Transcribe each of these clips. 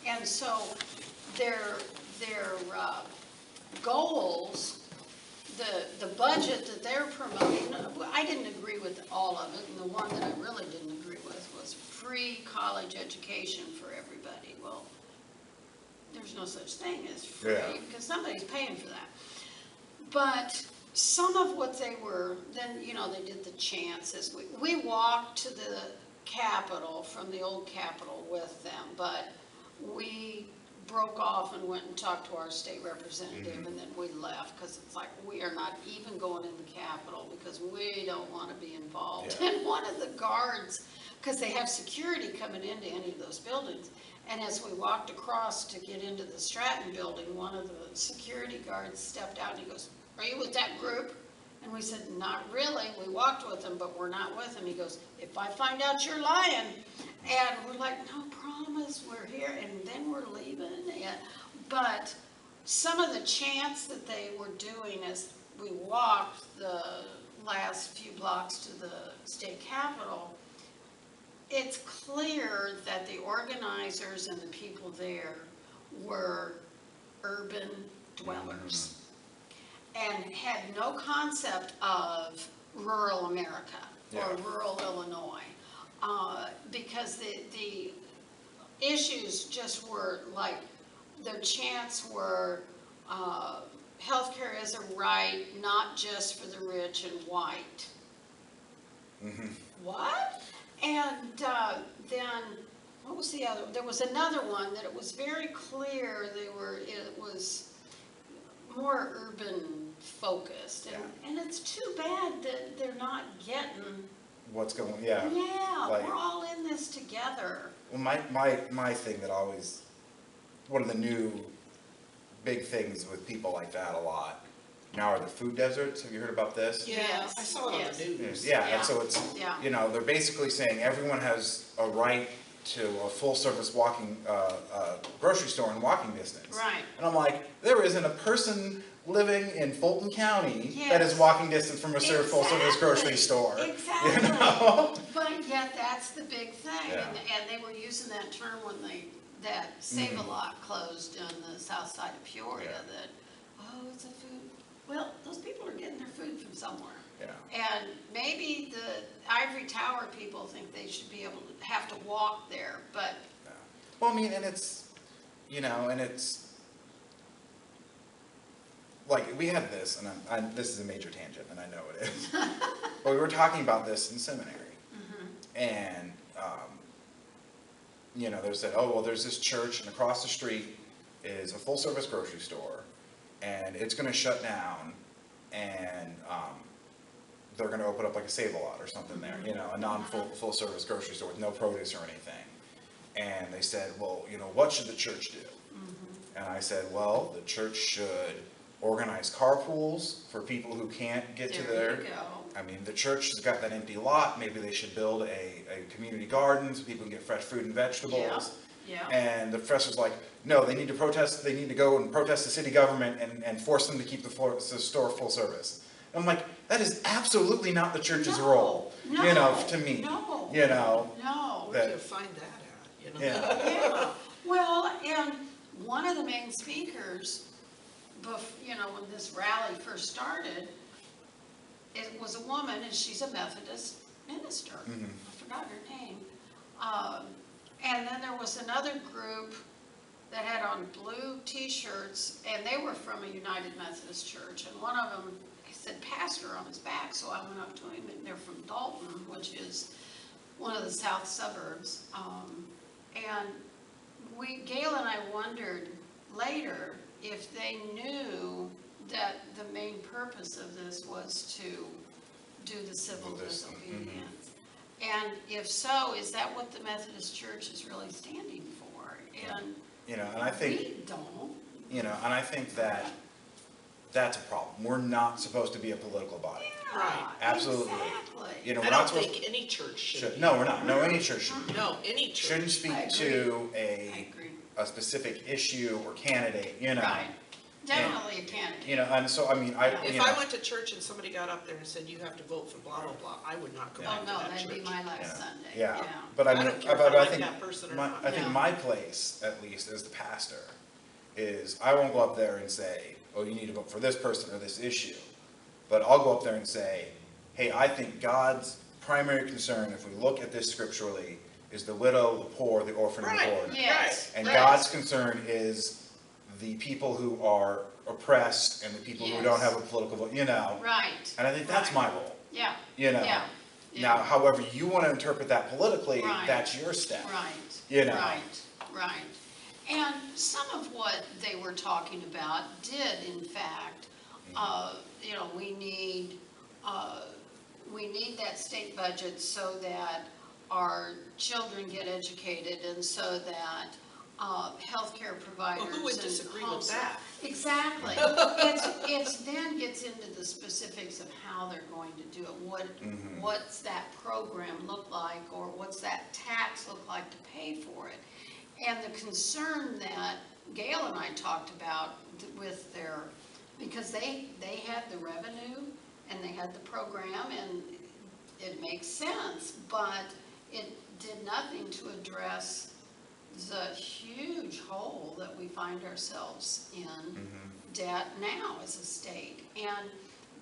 And so their goals, the budget that they're promoting, I didn't agree with all of it, and the one that I really didn't agree with was free college education for everybody. Well, there's no such thing as free, because somebody's paying for that. But some of what they were, then, you know, they did the chances. We walked to the Capitol, from the old Capitol with them, but we broke off and went and talked to our state representative, and then we left, because it's like, we are not even going in the Capitol, because we don't want to be involved. And one of the guards, because they have security coming into any of those buildings, and as we walked across to get into the Stratton building, one of the security guards stepped out and he goes, "Are you with that group?" And we said, "Not really. We walked with them, but we're not with them." He goes, "If I find out you're lying." And we're like, "No, promise, we're here." And then we're leaving. But some of the chants that they were doing as we walked the last few blocks to the state capitol, it's clear that the organizers and the people there were urban dwellers and had no concept of rural America or rural Illinois, because the issues just were like, their chants were, healthcare is a right, not just for the rich and white. What? And then, what was the other? There was another one that it was very clear it was more urban focused. And it's too bad that they're not getting what's going, like, we're all in this together. Well, my thing that always, one of the new big things with people like that a lot now are the food deserts. Have you heard about this? Yes. I saw it on the news. And so it's, you know, they're basically saying everyone has a right to a full-service walking, grocery store in walking distance. Right. And I'm like, there isn't a person living in Fulton County that is walking distance from a full-service grocery store. Exactly. You know? But yet that's the big thing. And they were using that term when that Save-A-Lot closed in the south side of Peoria, that, oh, it's a food. Well, those people are getting their food from somewhere. And maybe the Ivory Tower people think they should be able to have to walk there, but. Well, I mean, and it's, you know, and it's, like, we had this, and this is a major tangent, and I know it is, but we were talking about this in seminary, and, you know, they said, oh, well, there's this church, and across the street is a full-service grocery store, and it's going to shut down, and they're going to open up like a Save-A-Lot or something there, you know, a non-full-service grocery store with no produce or anything. And they said, well, you know, what should the church do? And I said, well, the church should organize carpools for people who can't get to their. There you go. I mean, the church has got that empty lot. Maybe they should build a community garden so people can get fresh fruit and vegetables. And the professor's like, no, they need to protest. They need to go and protest the city government and force them to keep the store full service. I'm like, that is absolutely not the church's role. You know, to me. You know. Where do you find that at? You know? Well, and one of the main speakers, you know, when this rally first started, it was a woman, and she's a Methodist minister. I forgot her name. And then there was another group that had on blue T-shirts, and they were from a United Methodist Church. And one of them said pastor on his back, so I went up to him, and they're from Dalton, which is one of the south suburbs. And Gail and I wondered later if they knew that the main purpose of this was to do the civil disobedience. And if so, is that what the Methodist Church is really standing for? And you know, and I think we don't. You know, and I think that that's a problem. We're not supposed to be a political body. Right. Absolutely. Exactly. You know, I don't think any church should. No, we're not. No, any church shouldn't. No, any church shouldn't speak to a specific issue or candidate. You know. Right. definitely a candidate. You know, and so, I mean, If you I know, went to church and somebody got up there and said, you have to vote for blah, blah, blah, I would not go Oh, back to no, that that'd be church. my last Yeah. Sunday, yeah, yeah. but I I mean, don't care if but I I like think, that person or my, not. I think Yeah. my place, at least as the pastor, is I won't go up there and say, oh, you need to vote for this person or this issue. But I'll go up there and say, hey, I think God's primary concern, if we look at this scripturally, is the widow, the poor, the orphan, and the Right, born. Yes. And yes. God's concern is the people who are oppressed and the people who don't Yes. have a political vote, you know. Right. And I think that's Right. my role, Yeah, you know. yeah. Now, yeah. however you want to interpret that politically, Right. that's your step. Right. You know. Right. And some of what they were talking about did, in fact, you know, we need that state budget so that our children get educated and so that healthcare providers. Well, who would and disagree with homes- that? Exactly. It's then gets into the specifics of how they're going to do it. What's that program look like, or what's that tax look like to pay for it? And the concern that Gail and I talked about with their, because they had the revenue and they had the program and it makes sense, but it did nothing to address the huge hole that we find ourselves in debt now as a state. And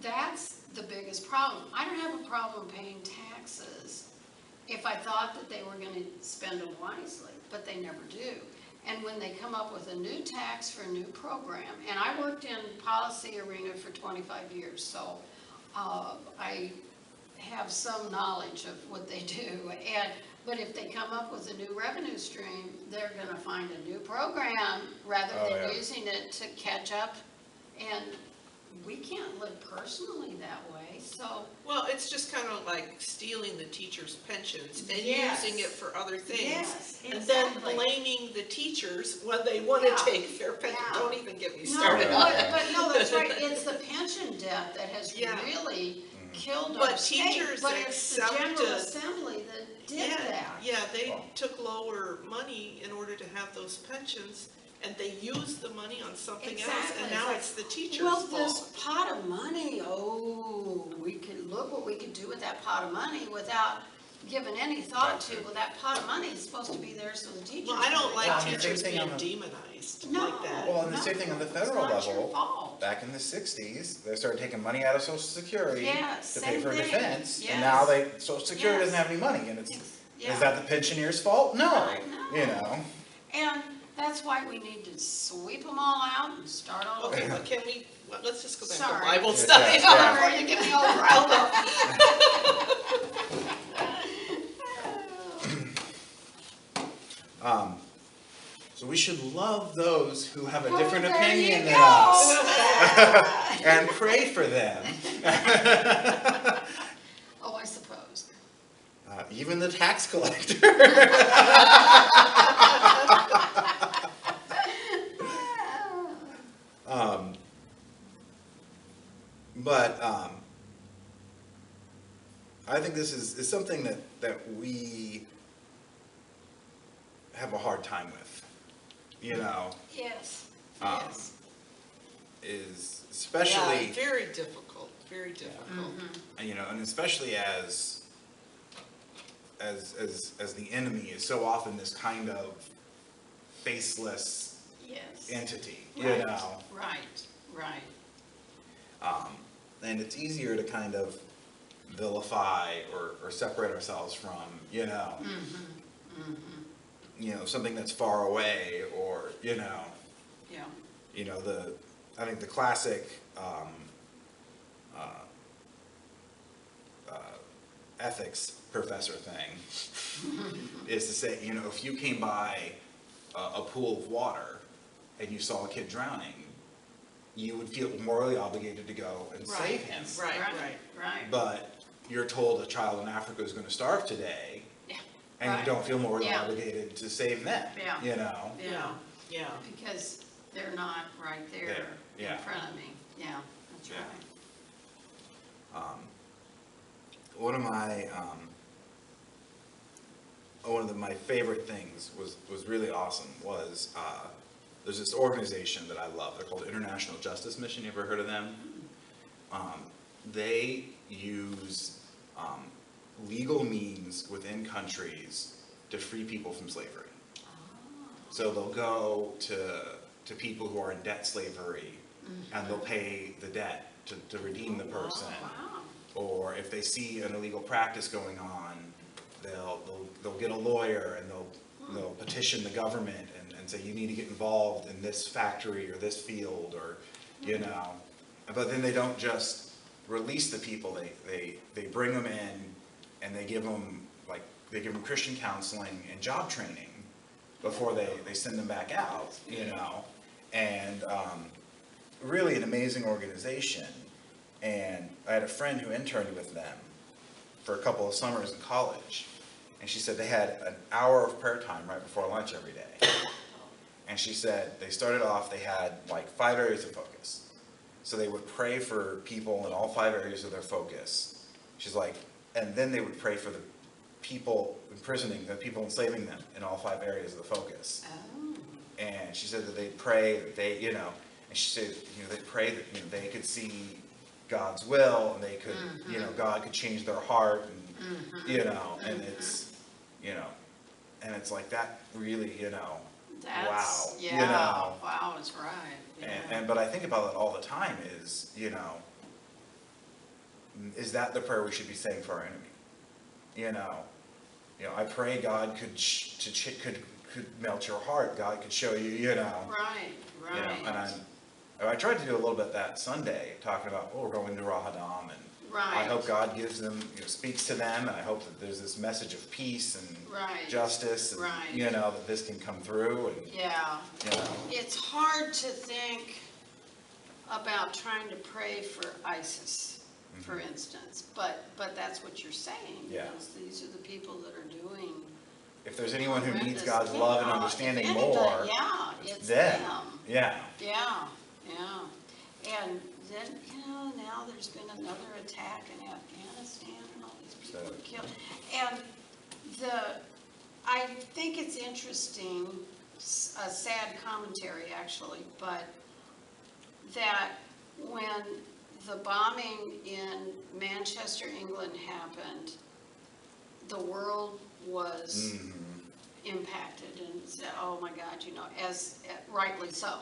that's the biggest problem. I don't have a problem paying taxes if I thought that they were going to spend them wisely, but they never do. And when they come up with a new tax for a new program, and I worked in policy arena for 25 years, so I have some knowledge of what they do. But if they come up with a new revenue stream, they're going to find a new program rather than using it to catch up. And we can't live personally that way, so. Well, it's just kind of like stealing the teachers' pensions and Yes. using it for other things. Yes, And then exactly. blaming the teachers when they want to Yeah. take their pension. Yeah. Don't even get me No, started on it. but no, that's right, it's the pension debt that has Yeah. really killed But our state. teachers But it's the General accepted- Assembly that did that. Yeah, they Well. took lower money in order to have those pensions, and they used the money on something else, Exactly. and now It's it's the teacher's Well, fault. this pot of money, we could, look what we could do with that pot of money without giving any thought to, well, that pot of money is supposed to be there so the teachers. Well, I don't can like Well, and the teachers same being thing demonized No. like that. Well, and the same thing on the it's federal not your level, fault. back in the 60s, they started taking money out of Social Security Yes, to pay same for thing. defense, Yes. and now Social Security Yes. doesn't have any money, and Yeah. is that the pensioners' fault? No, No. you know. And that's why we need to sweep them all out and start all over. Okay, but can we, let's just go back to Sorry. Bible Yeah, study. yeah. Sorry, you get me all riled up. So we should love those who have a Oh, different there opinion you than go. us, and pray for them. Oh, I suppose. Even the tax collector. But I think this is something that we have a hard time with, you know, Yes, Um, yes. is especially, Yeah, very difficult, very difficult. you know, and especially as the enemy is so often this kind of faceless Yes. entity, you Right, know. Right. And it's easier to kind of vilify or separate ourselves from, you know, you know, something that's far away, or, you know, Yeah. I think the classic ethics professor thing is to say, you know, if you came by a pool of water and you saw a kid drowning, you would feel morally obligated to go and save him. Right. Right. But you're told a child in Africa is going to starve today, Yeah. and Right. you don't feel morally Yeah. obligated to save them, Yeah. you know? Yeah. Because they're not right there There, yeah. in front of me. Yeah, that's Yeah. right. One of my favorite things was really awesome was there's this organization that I love. They're called International Justice Mission. You ever heard of them? They use legal means within countries to free people from slavery. So they'll go to people who are in debt slavery, and they'll pay the debt to redeem the person. Wow. Or if they see an illegal practice going on, they'll get a lawyer and they'll petition the government and say, you need to get involved in this factory or this field, or, you know. But then they don't just release the people, they bring them in and they give them Christian counseling and job training before they send them back out, you know. And really an amazing organization. And I had a friend who interned with them for a couple of summers in college, and she said they had an hour of prayer time right before lunch every day. And she said they started off, they had like 5 areas of focus. So they would pray for people in all 5 areas of their focus. She's like, and then they would pray for the people imprisoning, the people enslaving them in all 5 areas of the focus. Oh. And she said that they'd pray that they, you know, and she said, you know, they'd pray that, you know, they could see God's will, and they could, you know, God could change their heart, and, you know, and it's, you know, and it's like that really, you know, wow, Yeah, you know. wow is right. Yeah. But I think about it all the time is, you know, is that the prayer we should be saying for our enemy? You know, I pray God could melt your heart. God could show you, you know. Right, You know, right. and I tried to do a little bit that Sunday, talking about, we're going to Rahadam, and Right. I hope God gives them, you know, speaks to them, and I hope that there's this message of peace and Right. justice, and, Right. you know, that this can come through, and, Yeah. you know. It's hard to think about trying to pray for ISIS, for instance, but that's what you're saying. Yeah. Because these are the people that are doing If there's anyone who needs horrendous God's love and things. understanding If anybody, more, yeah, it's them. them. Yeah. Yeah, yeah. And then, you know, now there's been another attack in Afghanistan, and all these people So- were killed. And I think it's interesting, a sad commentary actually, but that when the bombing in Manchester, England happened, the world was impacted and said, oh my God, you know, as rightly so.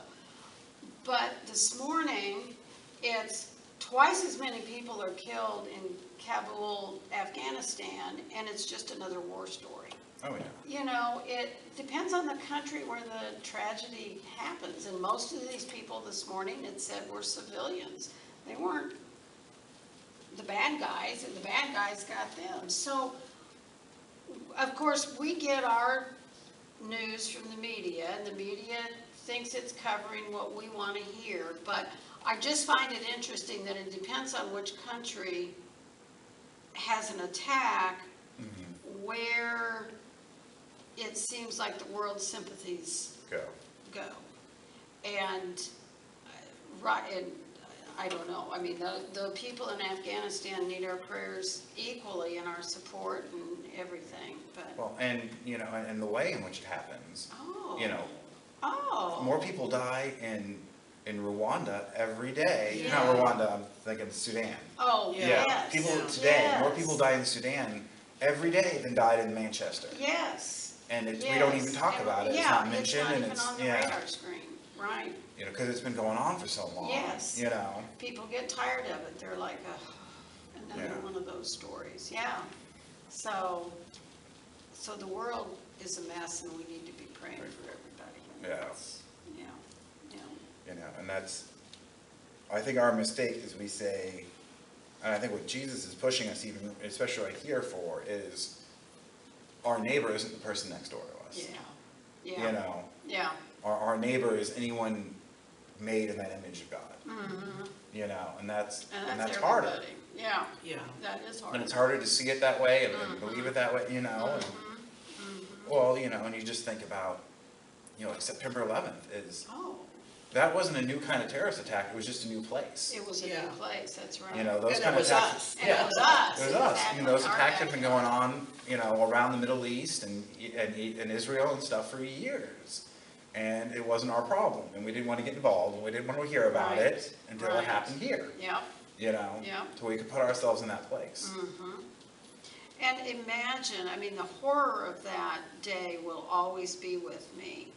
But this morning, it's twice as many people are killed in Kabul, Afghanistan, and it's just another war story. Oh, yeah. You know, it depends on the country where the tragedy happens, and most of these people this morning, it said, were civilians. They weren't the bad guys, and the bad guys got them. So, of course, we get our news from the media, and the media thinks it's covering what we want to hear, but I just find it interesting that it depends on which country has an attack, where it seems like the world's sympathies go. And, and I don't know, I mean, the people in Afghanistan need our prayers equally and our support and everything, but. Well, and, you know, and the way in which it happens, Oh. you know, Oh. more people die in Rwanda every day. Yeah. Not Rwanda, I'm thinking Sudan. Oh, Yeah. yes. People today, more Yes. people die in Sudan every day than died in Manchester. Yes. And we don't even Yes. talk And- about it. It's yeah, not mentioned, it's not and even it's on the radar screen, right. you know, because it's been going on for so long. Yes. You know. People get tired of it, they're like, another Yeah. one of those stories, yeah. So the world is a mess, and we need to be praying for everybody. Yeah. Yeah, yeah. You know, and that's, I think our mistake is we say, and I think what Jesus is pushing us even, especially right here for, is our neighbor isn't the person next door to us. Yeah, yeah. You know, Yeah, our neighbor is anyone made in that image of God. You know, and that's harder. everybody. Yeah, Yeah. that is hard. And it's harder to see it that way and believe it that way, you know. And, well, you know, and you just think about, you know, like September 11th is, Oh, that wasn't a new kind of terrorist attack, it was just a new place. it was a Yeah. new place, that's right. You know, those And it kind of was attacks. us. And it was us. It was us. Exactly. You know, those Our attacks have been backyard. going on, you know, around the Middle East and Israel and stuff for years. and it wasn't our problem, and we didn't want to get involved, and we didn't want to hear about Right, it until it right. happened here, Yep, you know? yep. So we could put ourselves in that place. And imagine, I mean, the horror of that day will always be with me,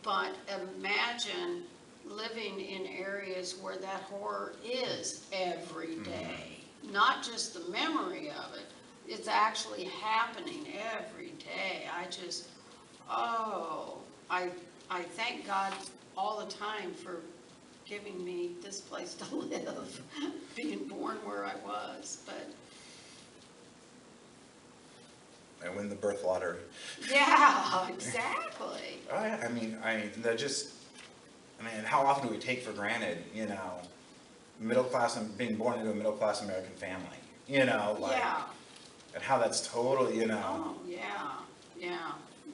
but imagine living in areas where that horror is every day. Not just the memory of it, it's actually happening every day. I thank God all the time for giving me this place to live, being born where I was, but I win the birth lottery. yeah, exactly. Oh, yeah, I mean, how often do we take for granted, you know, middle class and being born into a middle class American family, you know, like, Yeah, and how that's totally, you know. oh, yeah,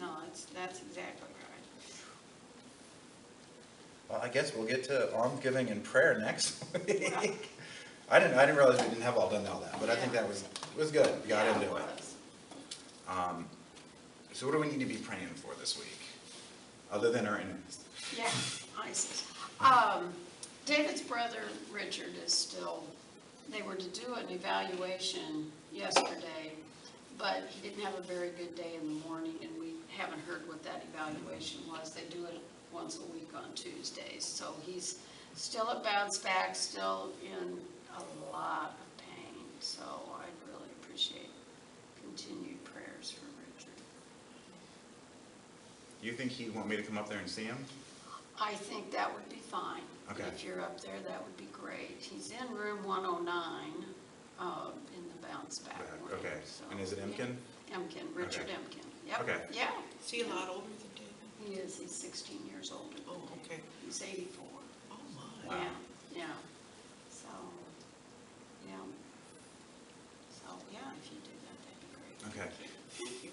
no, that's exactly right. Well, I guess we'll get to almsgiving and prayer next week. I didn't realize we didn't have all that, but I think Yeah. that was good. We got Yeah, into it. was. So what do we need to be praying for this week, other than our enemies? Yeah, ISIS. David's brother Richard is still, they were to do an evaluation yesterday, but he didn't have a very good day in the morning, and we haven't heard what that evaluation was. They do it once a week on Tuesdays, so he's still at bounce back, still in a lot of pain, so I'd really appreciate continued prayers for Richard. You think he'd want me to come up there and see him? I think that would be fine. Okay. If you're up there, that would be great. He's in room 109, in the bounce back room. Okay, so, and is it Emkin? yeah. Emkin, Richard Okay. Emkin. Yep. Okay. Yeah, Is he a lot older than David? he is. He's 16 years older than Oh, David. okay. He's 84. Oh, my. Wow. Yeah, yeah. So, yeah. So, yeah, if you do that, that'd be great. Okay. Thank you.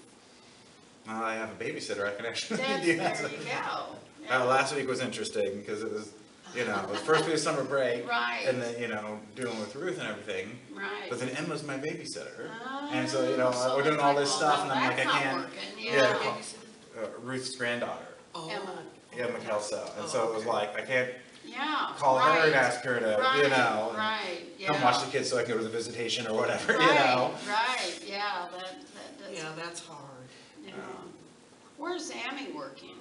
Well, I have a babysitter I can actually That's, do. there you go. Yeah. Last week was interesting because it was, you know, it was first week of summer break. Right. And then, you know, dealing with Ruth and everything. Right. But then Emma's my babysitter. Ah, And so, you know, so we're doing it's all like, this oh, stuff no, and I'm like, I that's not can't. working. Yeah. Yeah. Ruth's granddaughter. Oh. Emma. Emma Kelso. And Oh, so it was okay. like, I can't Yeah. call her and right. ask her to, Right, you know, and right, yeah. come watch the kids so I can go to the visitation or whatever, you Right, know. right, yeah, that does. Yeah, that's hard. Yeah. Where's Amy working?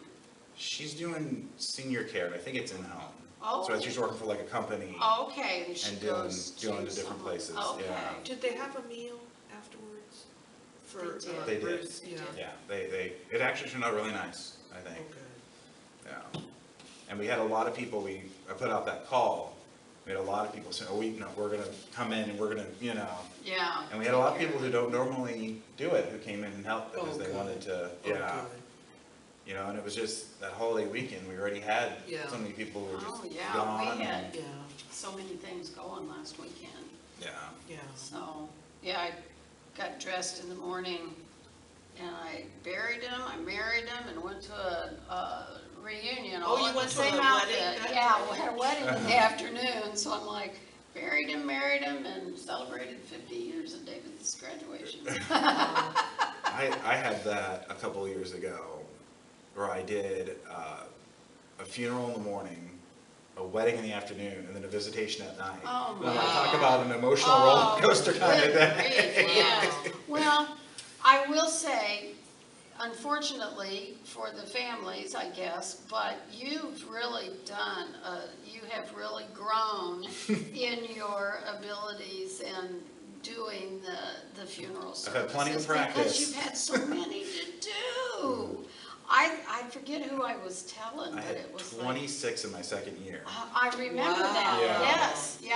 She's doing senior care, and I think it's in-home. Oh. So she's working for like a company. Oh, okay, and she And goes doing to the different some- places, Okay. yeah. Did they have a meal afterwards? For They did. They did. Bruce? Yeah. Yeah, it actually turned out really nice, I think. Oh, good. Yeah. And we had a lot of people, I put out that call, we had a lot of people saying, oh, we're gonna come in and we're gonna, you know. Yeah. And we had a lot of people who don't normally do it, who came in and helped because Oh, they good. wanted to, Oh, yeah. good. You know, and it was just that holiday weekend, we already had Yeah. so many people who were Oh, just yeah, gone. we had and- Yeah, so many things going last weekend. Yeah. yeah. So, yeah, I got dressed in the morning and I buried him, I married him and went to a reunion. Oh, all you in the went to same a outfit. wedding that Yeah, day? we had a wedding in the afternoon, so I'm like, buried him, married him, and celebrated 50 years of David's graduation. I had that a couple of years ago, where I did a funeral in the morning, a wedding in the afternoon, and then a visitation at night. Oh, And I'm like, my. talk about an emotional Oh, roller coaster kind of good day. grief, yes. Well, I will say, unfortunately for the families, I guess, but you've really done, you have really grown in your abilities in doing the funeral services. I've had plenty of practice. Because you've had so many to do. I forget who I was telling, I but had it was like. 26 in my second year. I remember that, Wow. Yeah. yes, yeah.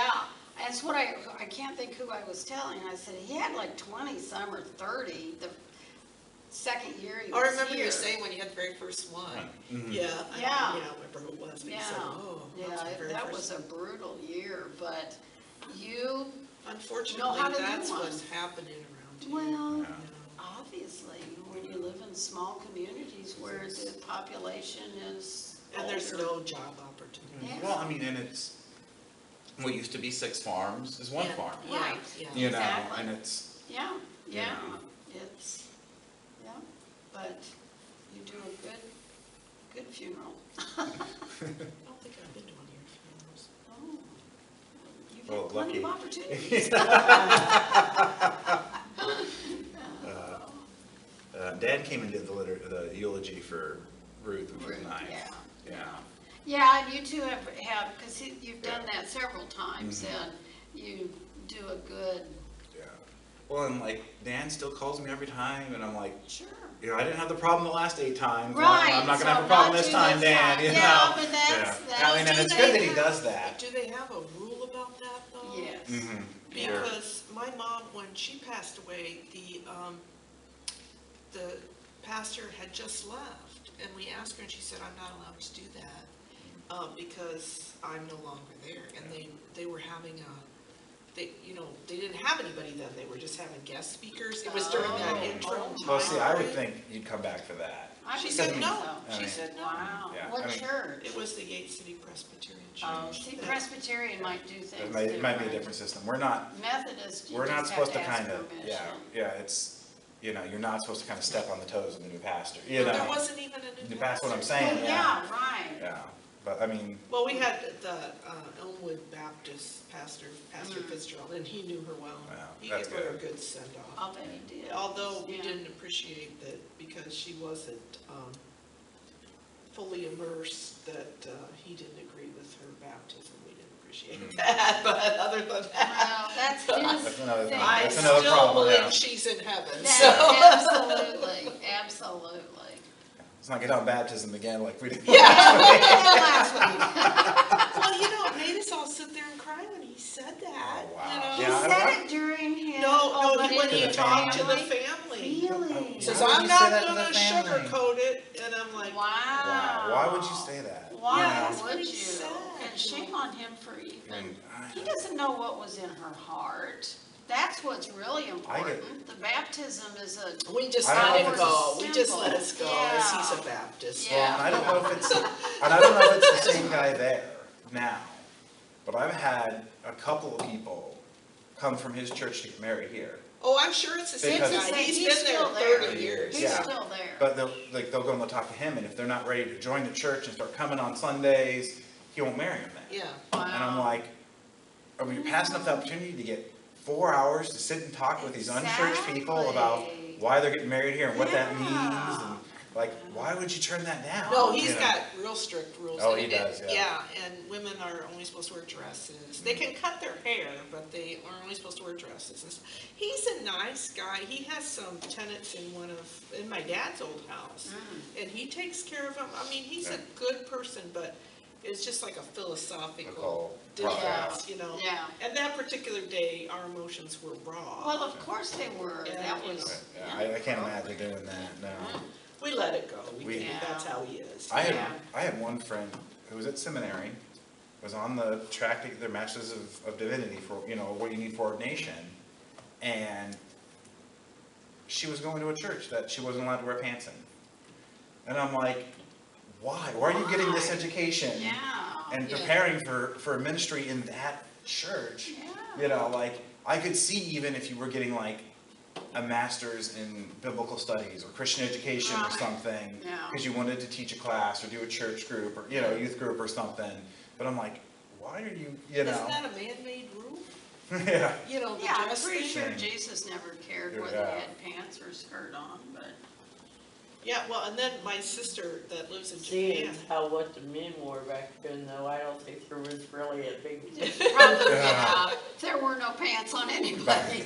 That's what I can't think who I was telling. I said, he had like 20-some or 30 the second year he was I here. remember you saying when you had the very first one. Mhm. Yeah. Yeah. I remember who it was, but you Yeah, said, oh, that was my very that first was a brutal year, but you, Unfortunately, how to do that's one. what's happening around here. well, Yeah. obviously, when you live in small communities where the population is And there's older. no job opportunity. Yeah. Well, I mean, and it's, what used to be 6 farms is 1 Yeah. farm. Yeah, Right. yeah. You know, Exactly. and it's, Yeah, yeah, Yeah. it's, yeah, but you do a good funeral. don't think I've been to one of your funerals. Oh, you've Well, had plenty of lucky. opportunities. Dan came and did the eulogy for Ruth, which was nice. Yeah, Yeah. yeah, and you two have, because you've done Yeah. that several times, Mhm. and you do a good, Yeah. Well, and like, Dan still calls me every time, and I'm like, sure. you know, I didn't have the problem the last 8 times. Right, I'm not gonna so have a problem not this do time, this Dan, time. you know? Yeah, but that's- Yeah. that's- I mean, and Do it's they good that he have- does that. Do they have a rule about that, though? Yes. Mhm. Because my mom, when she passed away, the pastor had just left, and we asked her, and she said, I'm not allowed to do that, because I'm no longer there, and they were having they didn't have anybody then, they were just having guest speakers, it was during that Oh. interim time. Well, see, I would right? think you'd come back for that. I She would said think no, so. I she mean- said no. Wow, Yeah, what I mean- church? It was the Yates City Presbyterian Oh, Church. see, that- Presbyterian might do things It might be a different system. We're not Methodist, you We're not just have supposed to to ask kind of, permission. yeah, it's, you know, you're not supposed to kind of step on the toes of the new pastor, you know? There wasn't even a new That's what I'm pastor. saying, Oh, yeah. yeah, right. Yeah, but I mean, Well, we had the Elmwood Baptist Pastor Fitzgerald, and he knew her well. Wow, He that's gave her a good. good send-off. I'll bet he did. Although we Yeah. didn't appreciate that because she wasn't fully immersed, that he didn't agree with her baptism. We didn't appreciate that, but other than that, Well, that's that's his another thing. thing. I That's another still problem, believe yeah. she's in heaven, so. That- Absolutely, absolutely. Let's not get on baptism again like we did. Yeah, we did that last week. Well, you know, it made us all sit there and cry when he said that, Oh, wow. you know? He Yeah, I said don't- it during his. No, but when in he the talked to the family? family. Really? He says, Why would I'm you not say that to gonna the family? sugarcoat it, and I'm like, Wow. Wow, why would you say that? Why Yeah, that's what would he you? said. And shame on him for even, And he doesn't know what was in her heart. That's what's really important. The baptism is a, we just I let don't him know go, if we it's just simple. let us go, as he's a Baptist. Yeah. Well, and I don't know if it's, and I don't know if it's the same guy there now, but I've had a couple of people come from his church to get married here. Oh, I'm sure it's the same Because- guy, It's the same- he's he's been there still there. 30 years. he's Yeah. still there. But they'll go and they'll talk to him, and if they're not ready to join the church and start coming on Sundays, he won't marry them then. Yeah, And I'm like, are we passing up the opportunity to get 4 hours to sit and talk with these unchurched people about Exactly. why they're getting married here and what that Yeah. means? And like, why would you turn that down? no, you he's know? got real strict rules. Oh, he and does, yeah. Yeah, and women are only supposed to wear dresses. They can cut their hair, but they are only supposed to wear dresses and stuff. He's a nice guy, he has some tenants in my dad's old house, and he takes care of them. I mean, he's a Yeah. good person, but it's just like a philosophical Nicole, difference, you know? Yeah. And that particular day, our emotions were raw. Well, of course they were. Yeah, That you was. know. Yeah, I can't imagine doing that, no. We let it go, we We- figured that's how he is. I Yeah. had one friend who was at seminary, was on the track to get their Masters of Divinity for, you know, what you need for ordination, and she was going to a church that she wasn't allowed to wear pants in. And I'm like, why? Why are you getting this Why? education? Yeah. And Yeah. preparing for a ministry in that church? Yeah. You know, like, I could see even if you were getting like a master's in biblical studies or Christian education or Right. something, Yeah. because you wanted to teach a class or do a church group or, you know, youth group or something. But I'm like, why are you, you know? Isn't that a man-made roof? Yeah. You know, the Yeah, I'm dress pretty thing? sure thing. Jesus never cared Yeah. whether he had pants or skirt on, but. Yeah, well, and then my sister that lives in Seeing Japan, how what the men wore back then, though, I don't think there was really a big Probably Yeah. not. There were no pants on anybody.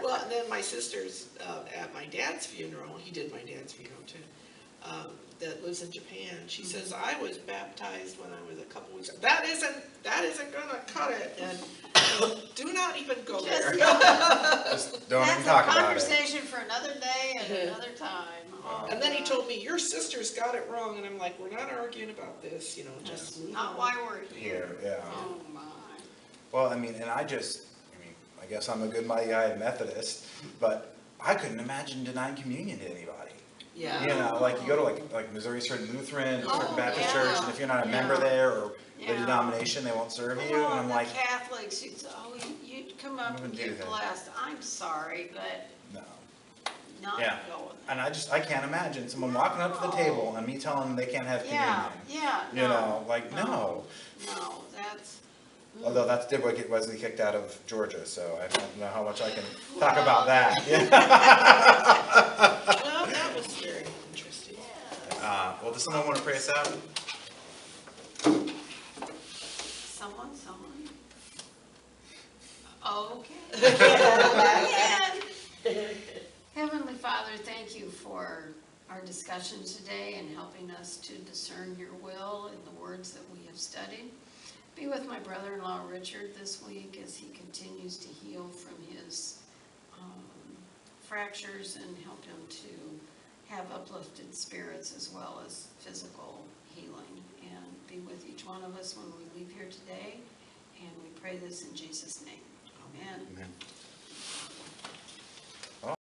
well, and then my sister's at my dad's funeral, he did my dad's funeral too, that lives in Japan, she says, I was baptized when I was a couple weeks, that isn't gonna cut it, and do not even go there. Just don't even That's talk a about it. conversation for another day and another time. Oh, And then he God. told me, your sister's got it wrong, and I'm like, we're not arguing about this, you know, just move Not on. why we're here. Here, yeah. Oh, my. Well, I mean, and I mean, I guess I'm a good mighty guy and Methodist, but I couldn't imagine denying communion to anybody. Yeah. You know, like you go to like Missouri Certain Lutheran or Certain Oh, Baptist yeah. Church, and if you're not a member Yeah. there or the Yeah. denomination, they won't serve you. Well, And I'm the like, Catholics, you'd come up and Wouldn't do get that. blessed. I'm sorry, but no. not Yeah. go with it. And I can't imagine someone walking up to the table and me telling them they can't have Yeah, communion. yeah, You know, like, no. No, that's. Although that's did get Wesley kicked out of Georgia, so I don't know how much I can talk Well, about that. Yeah. Well, that was very interesting. Well, does someone want to pray us out? Someone? Okay. Heavenly Father, thank you for our discussion today and helping us to discern your will in the words that we have studied. Be with my brother-in-law Richard this week as he continues to heal from his fractures, and help him to have uplifted spirits as well as physical healing. And be with each one of us when we leave here today. And we pray this in Jesus' name. Amen. Amen.